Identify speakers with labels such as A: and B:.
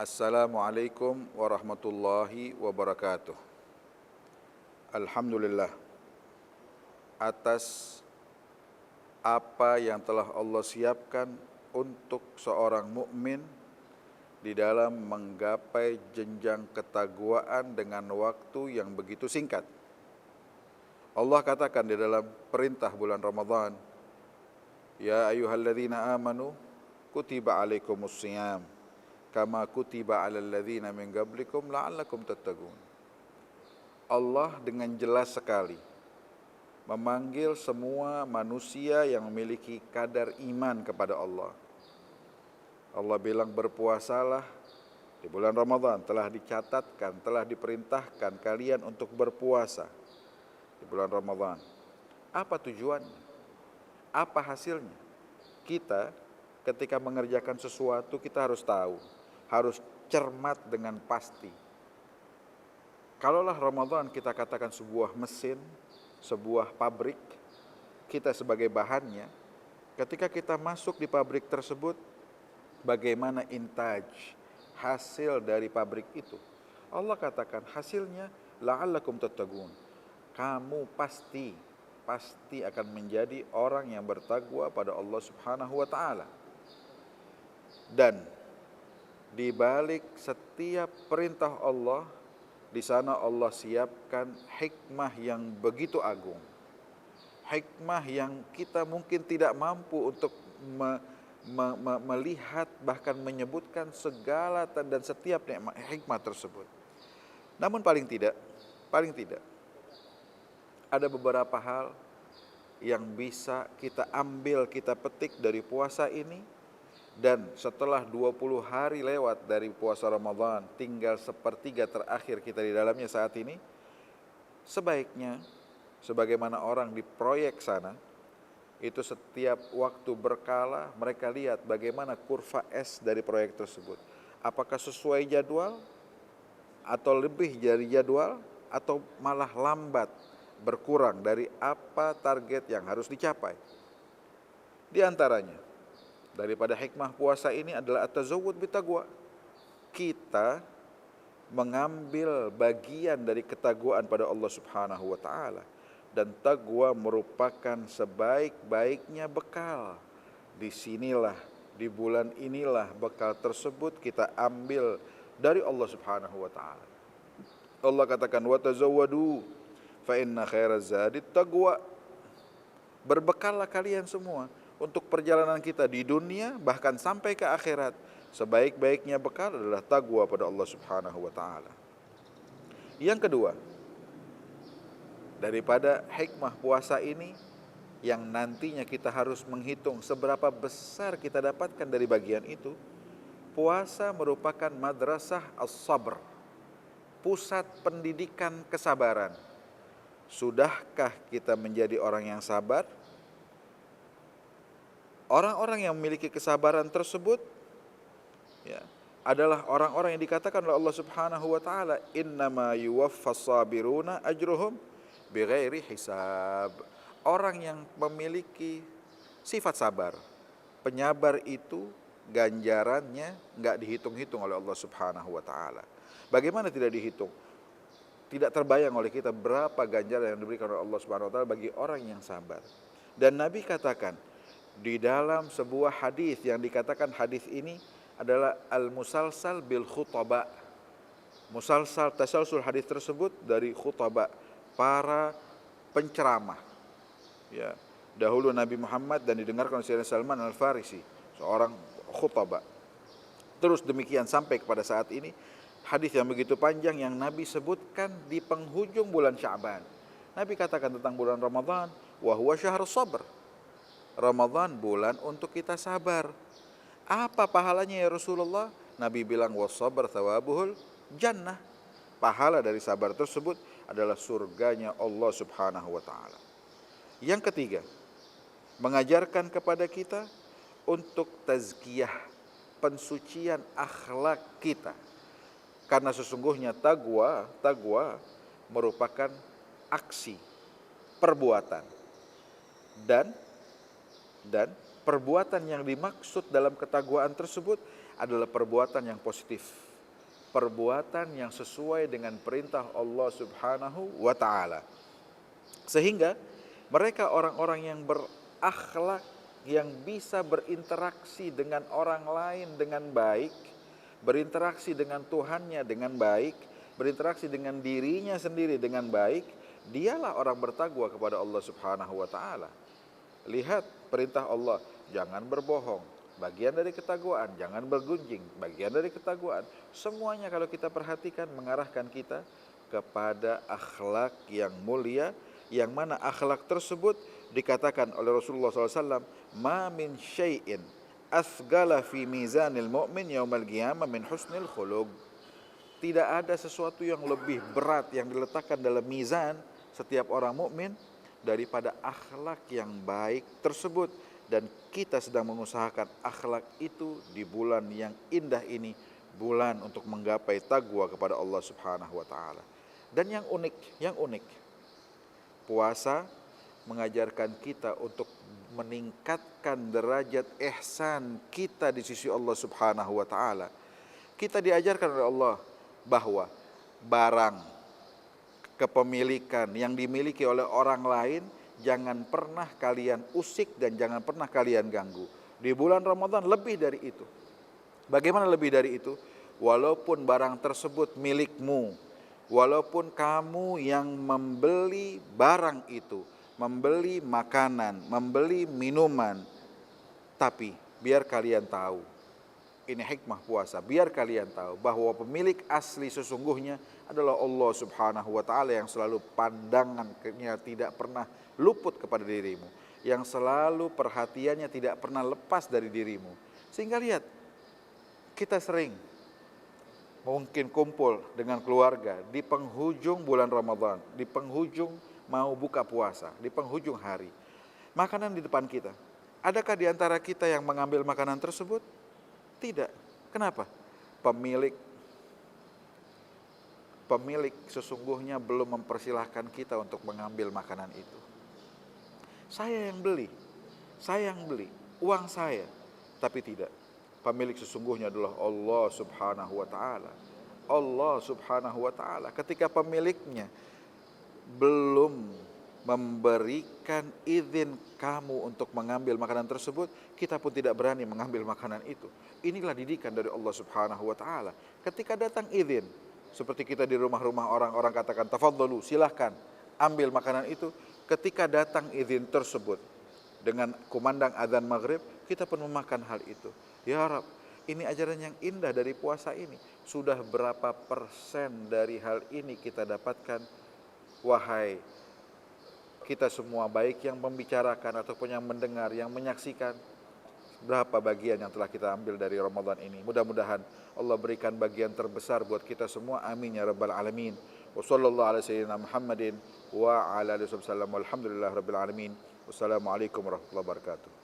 A: Assalamualaikum warahmatullahi wabarakatuh. Alhamdulillah atas apa yang telah Allah siapkan untuk seorang mukmin di dalam menggapai jenjang ketakwaan dengan waktu yang begitu singkat. Allah katakan di dalam perintah bulan Ramadan, ya ayyuhalladzina amanu kutiba alaikumus shiyam kama kutiba alal ladzina min qablikum la'allakum tattaqun. Allah dengan jelas sekali memanggil semua manusia yang memiliki kadar iman kepada Allah. Allah bilang berpuasalah di bulan Ramadan, telah dicatatkan, telah diperintahkan kalian untuk berpuasa di bulan Ramadan. Apa tujuannya? Apa hasilnya? Kita ketika mengerjakan sesuatu kita harus tahu, harus cermat dengan pasti. Kalaulah Ramadan kita katakan sebuah mesin, sebuah pabrik, kita sebagai bahannya, ketika kita masuk di pabrik tersebut, bagaimana intaj, hasil dari pabrik itu? Allah katakan hasilnya la'allakum tattaqun. Kamu pasti akan menjadi orang yang bertakwa pada Allah Subhanahu wa taala. Dan di balik setiap perintah Allah, di sana Allah siapkan hikmah yang begitu agung. Hikmah yang kita mungkin tidak mampu untuk melihat, bahkan menyebutkan segala dan setiap nikmat hikmah tersebut. Namun paling tidak ada beberapa hal yang bisa kita ambil, kita petik dari puasa ini. Dan setelah 20 hari lewat dari puasa Ramadan, tinggal sepertiga terakhir kita di dalamnya saat ini, sebaiknya sebagaimana orang di proyek sana, itu setiap waktu berkala mereka lihat bagaimana kurva S dari proyek tersebut. Apakah sesuai jadwal atau lebih dari jadwal atau malah lambat, berkurang dari apa target yang harus dicapai. Di antaranya daripada hikmah puasa ini adalah at-tazawwud bitaqwa. Kita mengambil bagian dari ketakwaan pada Allah Subhanahu wa taala, dan taqwa merupakan sebaik-baiknya bekal. Disinilah, di bulan inilah bekal tersebut kita ambil dari Allah Subhanahu wa taala. Allah katakan wa tazawwadu fa inna khairaz zadit taqwa. Berbekallah kalian semua untuk perjalanan kita di dunia bahkan sampai ke akhirat. Sebaik-baiknya bekal adalah takwa pada Allah Subhanahu wa taala. Yang kedua, daripada hikmah puasa ini yang nantinya kita harus menghitung seberapa besar kita dapatkan dari bagian itu, puasa merupakan madrasah as-sabr, pusat pendidikan kesabaran. Sudahkah kita menjadi orang yang sabar? Orang-orang yang memiliki kesabaran tersebut adalah orang-orang yang dikatakan oleh Allah Subhanahu wa taala, innama yuwaffas sabiruna ajruhum bighairi hisab. Orang yang memiliki sifat sabar, penyabar itu ganjarannya enggak dihitung-hitung oleh Allah Subhanahu wa taala. Bagaimana tidak dihitung? Tidak terbayang oleh kita berapa ganjaran yang diberikan oleh Allah Subhanahu wa taala bagi orang yang sabar. Dan Nabi katakan di dalam sebuah hadis yang dikatakan hadis ini adalah al-musalsal bil khutaba. Musalsal tasalsul hadis tersebut dari khutaba, para penceramah. Ya, dahulu Nabi Muhammad dan didengarkan oleh Sayyidina Salman Al-Farisi, seorang khutaba. Terus demikian sampai kepada saat ini, hadis yang begitu panjang yang Nabi sebutkan di penghujung bulan Sya'ban. Nabi katakan tentang bulan Ramadan, wa huwa syahrus sabr. Ramadan bulan untuk kita sabar. Apa pahalanya ya Rasulullah? Nabi bilang was-sabr thawabuhul jannah. Pahala dari sabar tersebut adalah surganya Allah Subhanahu wa taala. Yang ketiga, mengajarkan kepada kita untuk tazkiyah, pensucian akhlak kita. Karena sesungguhnya taqwa merupakan aksi, perbuatan. Dan perbuatan yang dimaksud dalam ketakwaan tersebut adalah perbuatan yang positif. perbuatan yang sesuai dengan perintah Allah Subhanahu wa taala. Sehingga mereka orang-orang yang berakhlak, yang bisa berinteraksi dengan orang lain dengan baik, berinteraksi dengan Tuhannya dengan baik, berinteraksi dengan dirinya sendiri dengan baik, dialah orang bertakwa kepada Allah Subhanahu wa taala. Lihat perintah Allah, jangan berbohong, bagian dari ketakwaan, jangan bergunjing, bagian dari ketakwaan. Semuanya kalau kita perhatikan mengarahkan kita kepada akhlak yang mulia, yang mana akhlak tersebut dikatakan oleh Rasulullah SAW, ma min syai'in asgala fi mizanil mu'min yaumal qiyamah min husnil khuluq. Tidak ada sesuatu yang lebih berat yang diletakkan dalam mizan setiap orang mukmin daripada akhlak yang baik tersebut, dan kita sedang mengusahakan akhlak itu di bulan yang indah ini, bulan untuk menggapai takwa kepada Allah Subhanahu wa taala. Dan yang unik, puasa mengajarkan kita untuk meningkatkan derajat ihsan kita di sisi Allah Subhanahu wa taala. Kita diajarkan oleh Allah bahwa barang kepemilikan yang dimiliki oleh orang lain jangan pernah kalian usik dan jangan pernah kalian ganggu. Di bulan Ramadan lebih dari itu. Bagaimana lebih dari itu? Walaupun barang tersebut milikmu, walaupun kamu yang membeli barang itu, membeli makanan, membeli minuman, tapi biar kalian tahu, ini hikmah puasa, biar kalian tahu bahwa pemilik asli sesungguhnya adalah Allah Subhanahu wa taala, yang selalu pandangannya tidak pernah luput kepada dirimu, yang selalu perhatiannya tidak pernah lepas dari dirimu. Sehingga lihat, kita sering mungkin kumpul dengan keluarga di penghujung bulan Ramadan, di penghujung mau buka puasa, di penghujung hari. Makanan di depan kita. Adakah di antara kita yang mengambil makanan tersebut? Tidak. Kenapa? Pemilik sesungguhnya belum mempersilahkan kita untuk mengambil makanan itu. Saya yang beli, uang saya. Tapi tidak. Pemilik sesungguhnya adalah Allah Subhanahu wa taala. Allah Subhanahu wa taala. Ketika pemiliknya belum memberikan izin kamu untuk mengambil makanan tersebut, kita pun tidak berani mengambil makanan itu. Inilah didikan dari Allah Subhanahu wa taala. Ketika datang izin, seperti kita di rumah-rumah orang katakan tafadhalu, silahkan ambil makanan itu. Ketika datang izin tersebut dengan kumandang azan maghrib, kita pun memakan hal itu. Ya Rab, ini ajaran yang indah dari puasa ini. Sudah berapa persen dari hal ini kita dapatkan? Wahai kita semua, baik yang membicarakan ataupun yang mendengar, yang menyaksikan, berapa bagian yang telah kita ambil dari Ramadan ini. Mudah-mudahan Allah berikan bagian terbesar buat kita semua. Amin ya rabbal alamin. Wa sallallahu ala sayyidina Muhammadin wa ala alihi wasallam. Walhamdulillah rabbil alamin. Wassalamualaikum warahmatullahi wabarakatuh.